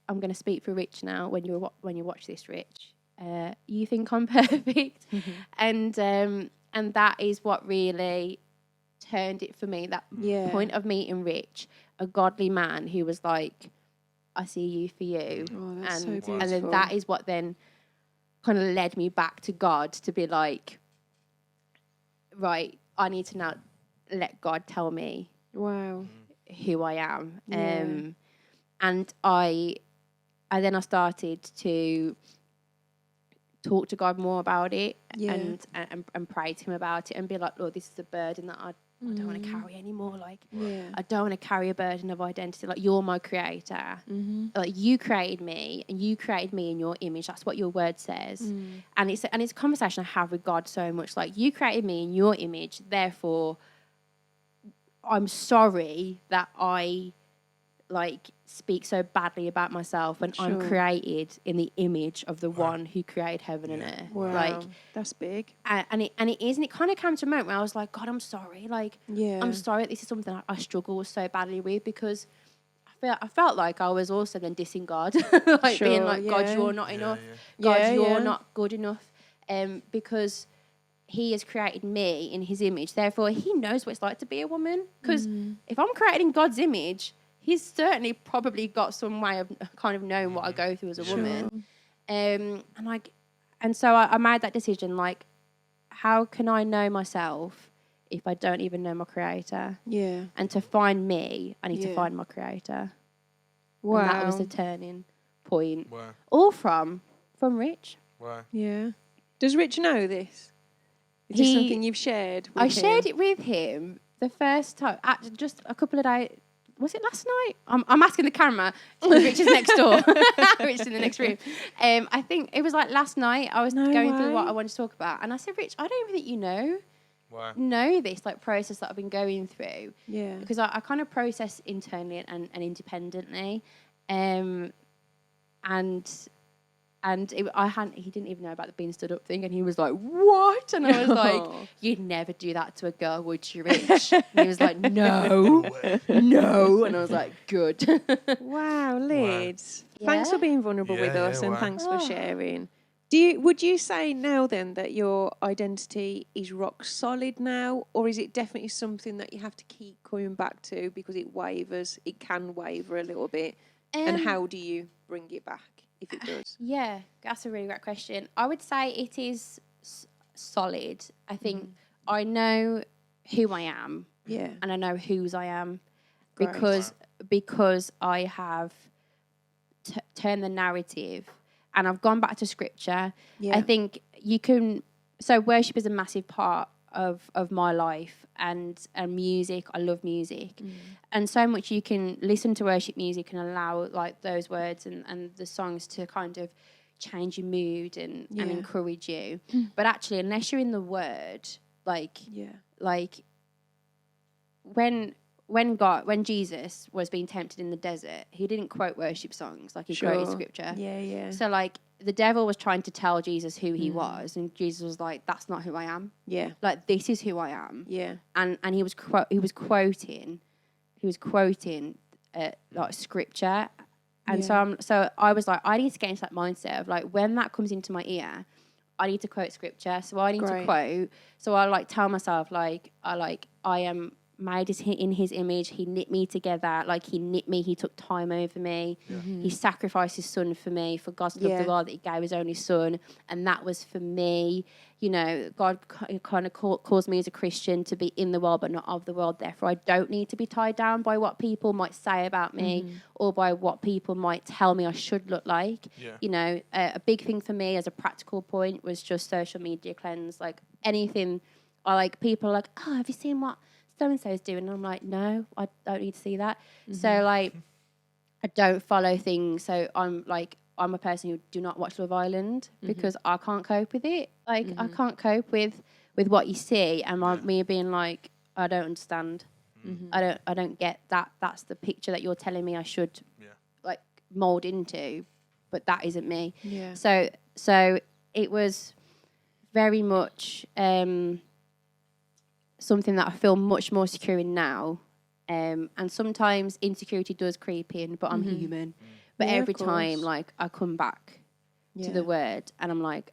I'm going to speak for Rich now. When you watch this, Rich, you think I'm perfect, and that is what really turned it for me. That point of meeting Rich, a godly man who was like, I see you for you, that's so beautiful. and then that is what then kind of led me back to God, to be like, right, I need to now let God tell me who I am. And I started to talk to God more about it, and pray to him about it, and be like, Lord, this is a burden that I don't want to carry anymore. Like, I don't want to carry a burden of identity. Like, you're my creator. Like, you created me, and you created me in your image. That's what your word says. And it's a conversation I have with God so much. Like, you created me in your image, therefore I'm sorry that I like speak so badly about myself when I'm created in the image of the one who created heaven and earth. Wow. Like, that's big. And it is, and it kind of came to a moment where I was like, God, I'm sorry. Like, I'm sorry that this is something I struggle so badly with, because I felt like I was also then dissing God, like being like, God, you're not enough. God, you're not good enough, because he has created me in his image. Therefore, he knows what it's like to be a woman. Because if I'm created in God's image, he's certainly probably got some way of kind of knowing what I go through as a woman. And so I made that decision, like, how can I know myself if I don't even know my creator? Yeah. And to find me, I need to find my creator. Wow. And that was the turning point. Wow. All from Rich. Wow. Yeah. Does Rich know this? Is this something you've shared with him? I shared it with him the first time, just a couple of days. Was it last night? I'm asking the camera. Rich is next door. Rich is in the next room. I think it was like last night. I was going through what I wanted to talk about, and I said, "Rich, I don't even think you know this like process that I've been going through." Yeah. Because I kind of process internally and independently, and he didn't even know about the being stood up thing, and he was like, "What?" And I was like, "You'd never do that to a girl, would you, Rich?" And he was like, "No, no." And I was like, "Good." Wow, Lids. Wow. Thanks for being vulnerable with us, and thanks for sharing. Would you say now then that your identity is rock solid now, or is it definitely something that you have to keep coming back to because it wavers? It can waver a little bit, and how do you bring it back if it does? Yeah, that's a really great question. I would say it is solid. I think I know who I am, and I know whose I am, because I have turned the narrative. And I've gone back to scripture. Yeah. I think you can. So worship is a massive part of my life, and music. I love music, and so much you can listen to worship music and allow like those words and the songs to kind of change your mood and encourage you. But actually, unless you're in the Word, like when Jesus was being tempted in the desert, he didn't quote worship songs, like he quoted scripture. Yeah. So like the devil was trying to tell Jesus who he was, and Jesus was like, "That's not who I am. Yeah, like this is who I am." Yeah. And he was quoting like scripture, and so I was like, I need to get into that mindset of like when that comes into my ear, I need to quote scripture. So I need to quote. So I like tell myself I am made in his image. He knit me together. Like he knit me. He took time over me. Yeah. He sacrificed his son for me. For God to love the world that he gave his only son. And that was for me. You know, God kind of calls me as a Christian to be in the world but not of the world. Therefore, I don't need to be tied down by what people might say about me or by what people might tell me I should look like. Yeah. You know, a big thing for me as a practical point was just social media cleanse. Like anything, people are like, "Oh, have you seen what so-and-so is doing?" And I'm like, no, I don't need to see that. So like I don't follow things. So I'm a person who do not watch Love Island because I can't cope with it. Like I can't cope with what you see and me being like, I don't understand. I don't get that. That's the picture that you're telling me I should like mold into, but that isn't me. Yeah. So it was very much something that I feel much more secure in now. And sometimes insecurity does creep in, but I'm human. But every time, like, I come back to the Word and I'm like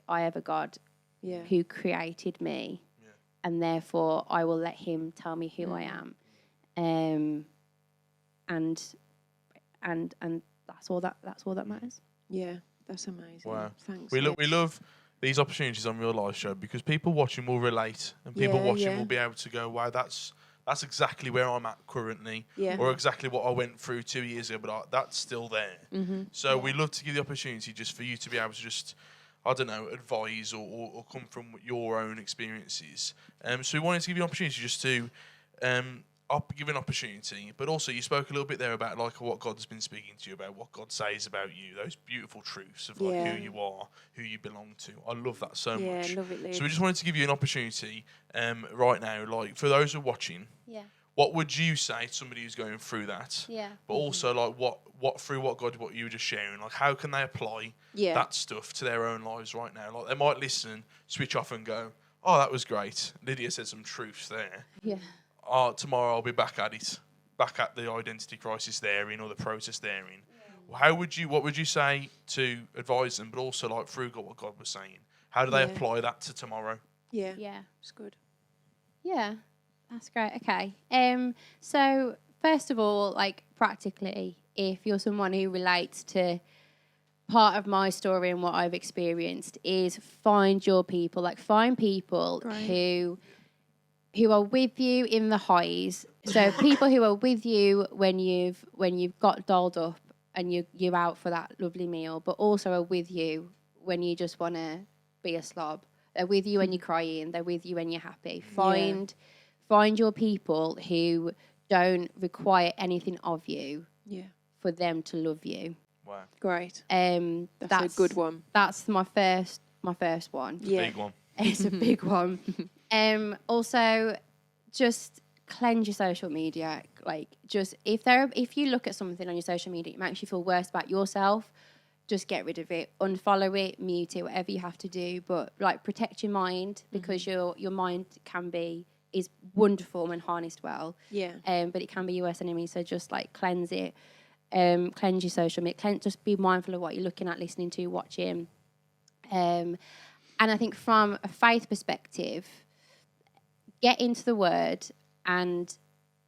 I have a God who created me, and therefore I will let him tell me who I am. And that's all that matters. Yeah, that's amazing. Wow. Thanks. We love these opportunities on Real Life Show because people watching will relate, and people watching will be able to go, wow, that's exactly where I'm at currently, or exactly what I went through 2 years ago, but that's still there. So we love to give the opportunity just for you to be able to just, I don't know, advise or come from your own experiences. So we wanted to give you an opportunity just to give an opportunity, but also you spoke a little bit there about like what God's been speaking to you about, what God says about you, those beautiful truths of like who you are, who you belong to. I love that so much. Yeah, love it, Liz. So we just wanted to give you an opportunity right now, like for those who are watching, what would you say to somebody who's going through that? Yeah. But also like what you were just sharing, like how can they apply that stuff to their own lives right now? Like they might listen, switch off and go, oh, that was great. Lydia said some truths there. Yeah. Tomorrow I'll be back at it, back at the identity crisis therein or the process therein. Yeah. What would you say to advise them, but also like through what God was saying? How do they apply that to tomorrow? Yeah, it's good. Yeah, that's great. Okay. So first of all, like practically, if you're someone who relates to part of my story and what I've experienced, is find your people. Like find people who are with you in the highs. So people who are with you when you've got dolled up and you're out for that lovely meal, but also are with you when you just want to be a slob They're with you when you're crying. They're with you when you're happy. Find your people who don't require anything of you for them to love you. Wow. Great. That's a good one. That's my first one. It's a big one. It's a big one. Also, just cleanse your social media. Like, just if you look at something on your social media, it makes you feel worse about yourself. Just get rid of it, unfollow it, mute it, whatever you have to do. But like, protect your mind, because your mind is wonderful when harnessed well. Yeah. But it can be your worst enemy. So just like cleanse it. Cleanse your social media. Just be mindful of what you're looking at, listening to, watching. And I think from a faith perspective, get into the Word. And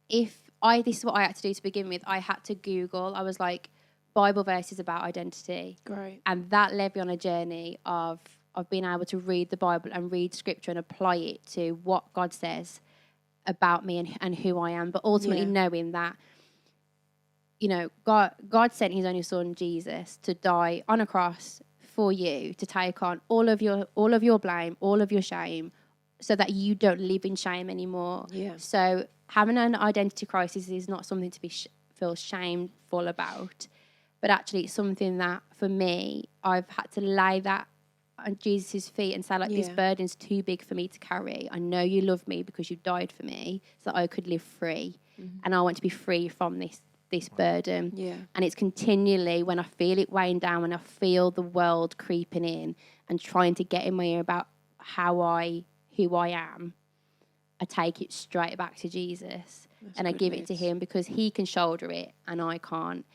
this is what I had to do to begin with. I had to Google. I was like, Bible verses about identity. Great. And that led me on a journey of being able to read the Bible and read Scripture and apply it to what God says about me and who I am. But ultimately knowing that, you know, God sent his only son, Jesus, to die on a cross for you, to take on all of your blame, all of your shame, so that you don't live in shame anymore. Yeah. So having an identity crisis is not something to be feel shameful about, but actually it's something that, for me, I've had to lay that on Jesus' feet and say, like, this burden's too big for me to carry. I know you love me because you died for me so that I could live free. And I want to be free from this burden. Yeah. And it's continually, when I feel it weighing down, when I feel the world creeping in and trying to get in my ear about who I am, I take it straight back to Jesus. That's and I give it to him, because he can shoulder it and I can't.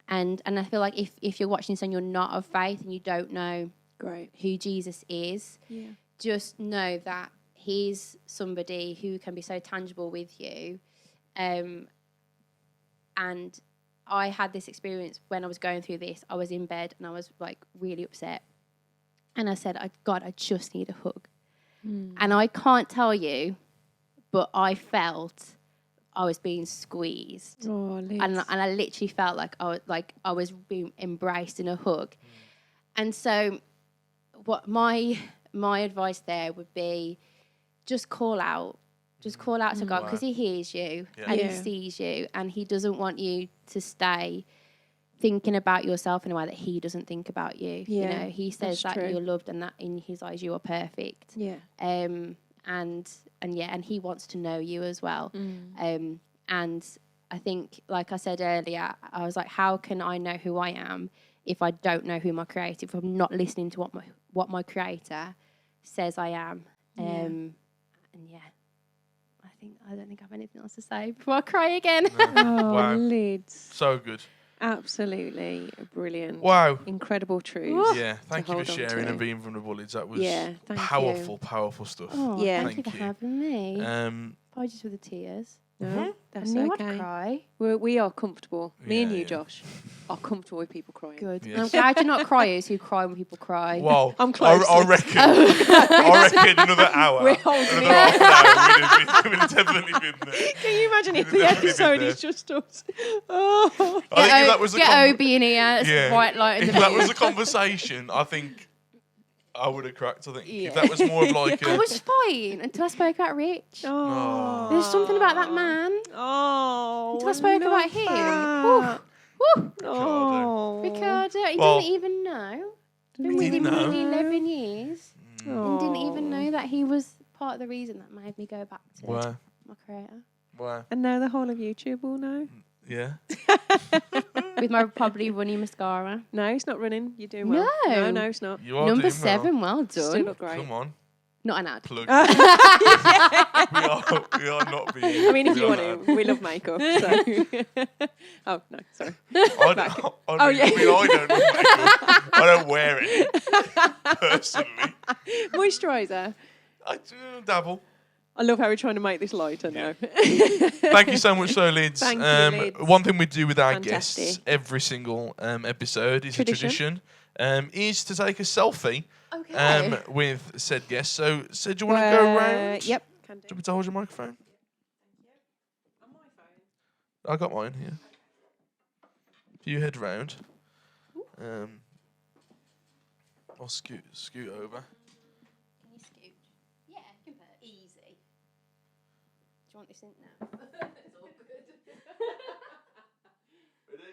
And I feel like if you're watching this and you're not of faith and you don't know who Jesus is, just know that he's somebody who can be so tangible with you. And I had this experience when I was going through this. I was in bed and I was like really upset. And I said, God, I just need a hug. And I can't tell you, but I felt I was being squeezed. Oh, and I literally felt like I was being embraced in a hug. And so what my advice there would be, just call out. Just call out to God, because he hears you and he sees you, and he doesn't want you to stay thinking about yourself in a way that he doesn't think about you. You know, he says that you're loved and that in his eyes you are perfect. Yeah. And he wants to know you as well. And I think, like I said earlier, I was like, how can I know who I am if I don't know who my creator, if I'm not listening to what my creator says I am? I don't think I have anything else to say before I cry again. No. Wow. Lids. So good. Absolutely brilliant. Wow. Incredible truth. Yeah, thank you for sharing and being vulnerable, Lids. That was powerful stuff. Oh, yeah. Thank you for having me. Apologies for the tears. No, that's I okay. I'd cry. We are comfortable. Me and you, Josh, are comfortable with people crying. Good. Yes. I'm glad you're not criers who cry when people cry. Well, I'm close. I reckon. I reckon another hour. We're holding another half an hour. We'd have definitely been there. Can you imagine if the episode is just us? Oh. I think if that was Obi in here. It's white light. If that was a conversation, I think I would have cracked. I think if that was more of like I was fine until I spoke about Rich. Oh. There's something about that man. Oh. Until I spoke about him. Woo. Oh. Ricardo. He didn't even know. Been with him for 11 years. And didn't even know that he was part of the reason that made me go back to my creator. Wow. And now the whole of YouTube will know. Yeah. With my probably runny mascara. No, it's not running. You're doing well. No, it's not. You are Number 7, well done. Still look great. Come on. Not an ad. Plug. we are not being. I mean, if you want to, we love makeup. So. Oh no, sorry. I don't love makeup. I don't wear it personally. Moisturiser. I dabble. I love how we're trying to make this lighter now. Thank you so much, Lids. Thank you, Lids. One thing we do with our guests every single episode is a tradition. Is to take a selfie with said guest. So, do you want to go round? Yep. Can do. Do you want me to hold your microphone? On my phone. I got mine here. If you head round, I'll scoot over. Can you you want this in now? It's all good. Ready?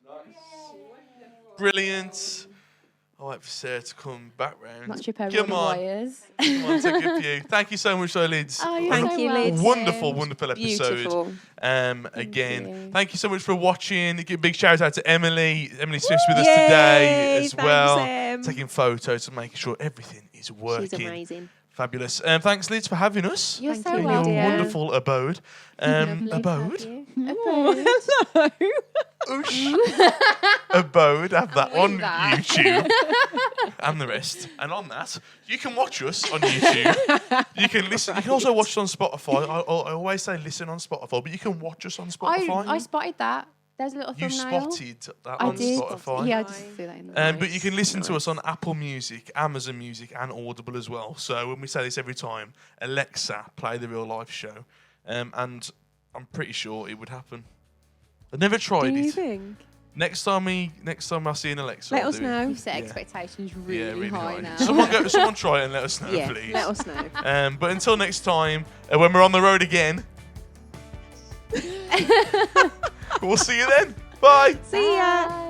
Nice. Brilliant. I'll wait for Sarah to come back round. Not trip over Come all on. the wires. Come on, take a few. Thank you so much, though, Lids. Oh, you're Thank so you, welcome. Lids. Wonderful, wonderful episode. Beautiful. Again, you. thank you so much for watching. Give a big shout out to Emily. Emily Smith's with us today as Thanks, well. Em. Taking photos and making sure everything is working. She's amazing. Fabulous. Thanks, Lids, for having us. You're Thank so you, In your welcome. Lydia. wonderful abode. Lovely to Abode? have you. Hello. Oosh. Abode. Have that With on that. YouTube. And the rest. And on that, you can watch us on YouTube. You can listen. You can also watch us on Spotify. I always say listen on Spotify, but you can watch us on Spotify. I spotted that. There's a little You thumbnail. spotted that I on did. Spotify. Yeah, I just see that in the But you can listen to us on Apple Music, Amazon Music, and Audible as well. So when we say this every time, Alexa, play the real life show. And I'm pretty sure it would happen. I've never tried Do you it. think? Next time I see an Alexa, Let I'll us do it. know. You've set Yeah. expectations Yeah, really, high now. Someone try it and let us know, Yeah, please. let us know. But until next time, when we're on the road again, we'll see you then. Bye. See ya. Bye.